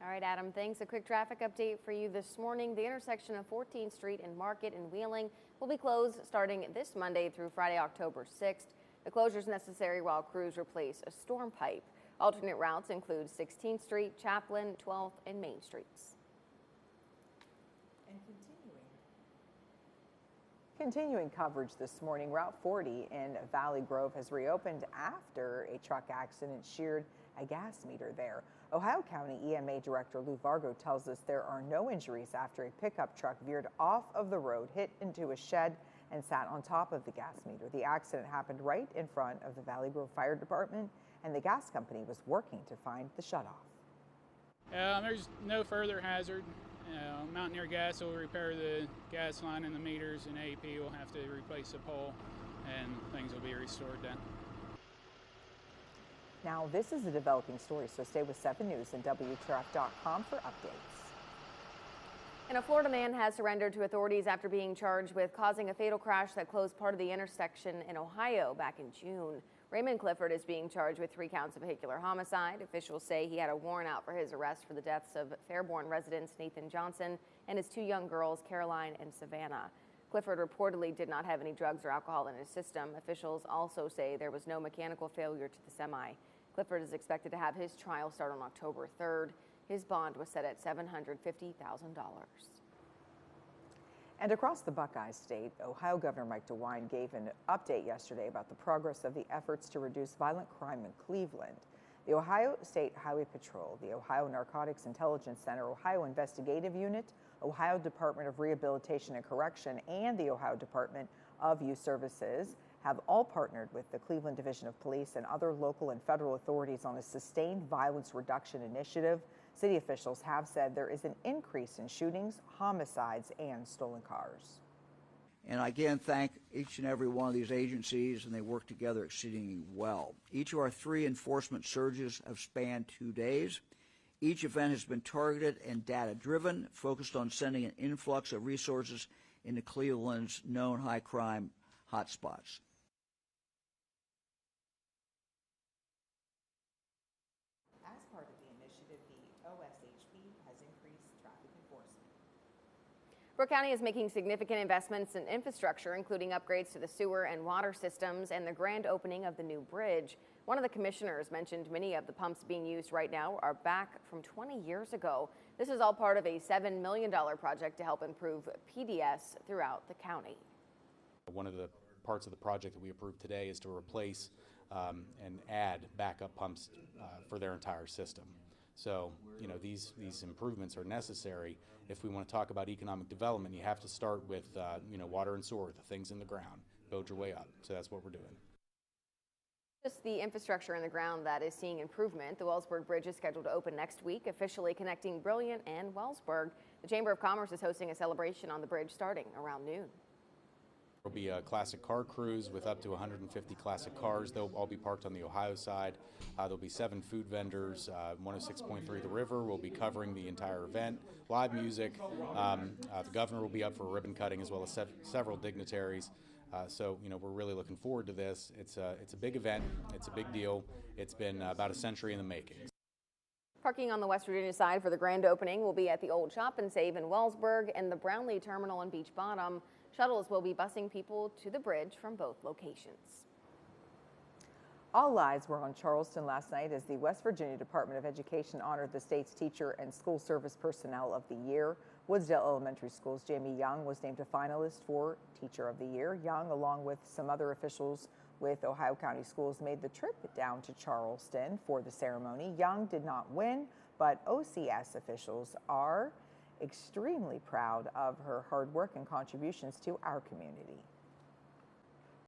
All right, Adam, thanks. A quick traffic update for you this morning. The intersection of 14th Street and Market in Wheeling will be closed starting this Monday through Friday, October 6th. The closure is necessary while crews replace a storm pipe. Alternate routes include 16th Street, Chaplin, 12th, and Main Streets. And continuing coverage this morning, Route 40 in Valley Grove has reopened after a truck accident sheared a gas meter there. Ohio County EMA Director Lou Vargo tells us there are no injuries after a pickup truck veered off of the road, hit into a shed, and sat on top of the gas meter. The accident happened right in front of the Valley Grove Fire Department, and the gas company was working to find the shutoff. There's no further hazard. Mountaineer Gas will repair the gas line and the meters, and AEP will have to replace the pole, and things will be restored then. Now, this is a developing story, so stay with 7 News and WTRF.com for updates. And a Florida man has surrendered to authorities after being charged with causing a fatal crash that closed part of the intersection in Ohio back in June. Raymond Clifford is being charged with 3 counts of vehicular homicide. Officials say he had a warrant out for his arrest for the deaths of Fairborn residents Nathan Johnson and his 2 young girls, Caroline and Savannah. Clifford reportedly did not have any drugs or alcohol in his system. Officials also say there was no mechanical failure to the semi. Clifford is expected to have his trial start on October 3rd. His bond was set at $750,000. And across the Buckeye State, Ohio Governor Mike DeWine gave an update yesterday about the progress of the efforts to reduce violent crime in Cleveland. The Ohio State Highway Patrol, the Ohio Narcotics Intelligence Center, Ohio Investigative Unit, Ohio Department of Rehabilitation and Correction, and the Ohio Department of Youth Services have all partnered with the Cleveland Division of Police and other local and federal authorities on a sustained violence reduction initiative. City officials have said there is an increase in shootings, homicides, and stolen cars. And I again thank each and every one of these agencies, and they work together exceedingly well. Each of our 3 enforcement surges have spanned 2 days. Each event has been targeted and data-driven, focused on sending an influx of resources into Cleveland's known high-crime hotspots. As part of the initiative, the OSHP has increased traffic enforcement. Brooke County is making significant investments in infrastructure, including upgrades to the sewer and water systems and the grand opening of the new bridge. One of the commissioners mentioned many of the pumps being used right now are back from 20 years ago. This is all part of a $7 million project to help improve PDS throughout the county. One of the parts of the project that we approved today is to replace and add backup pumps for their entire system. So, these improvements are necessary. If we want to talk about economic development, you have to start with, water and sewer, the things in the ground, build your way up. So that's what we're doing. Just the infrastructure in the ground that is seeing improvement. The Wellsburg Bridge is scheduled to open next week, officially connecting Brilliant and Wellsburg. The Chamber of Commerce is hosting a celebration on the bridge starting around noon. There will be a classic car cruise with up to 150 classic cars. They'll all be parked on the Ohio side. There'll be 7 food vendors. 106.3 The River will be covering the entire event. Live music. The governor will be up for a ribbon cutting, as well as several dignitaries. So we're really looking forward to this. It's a big event. It's a big deal. It's been about a century in the making. Parking on the West Virginia side for the grand opening will be at the Old Shop and Save in Wellsburg and the Brownlee Terminal in Beach Bottom. Shuttles will be busing people to the bridge from both locations. All eyes were on Charleston last night as the West Virginia Department of Education honored the state's Teacher and School Service Personnel of the Year. Woodsdale Elementary School's Jamie Young was named a finalist for Teacher of the Year. Young, along with some other officials with Ohio County Schools, made the trip down to Charleston for the ceremony. Young did not win, but OCS officials are extremely proud of her hard work and contributions to our community.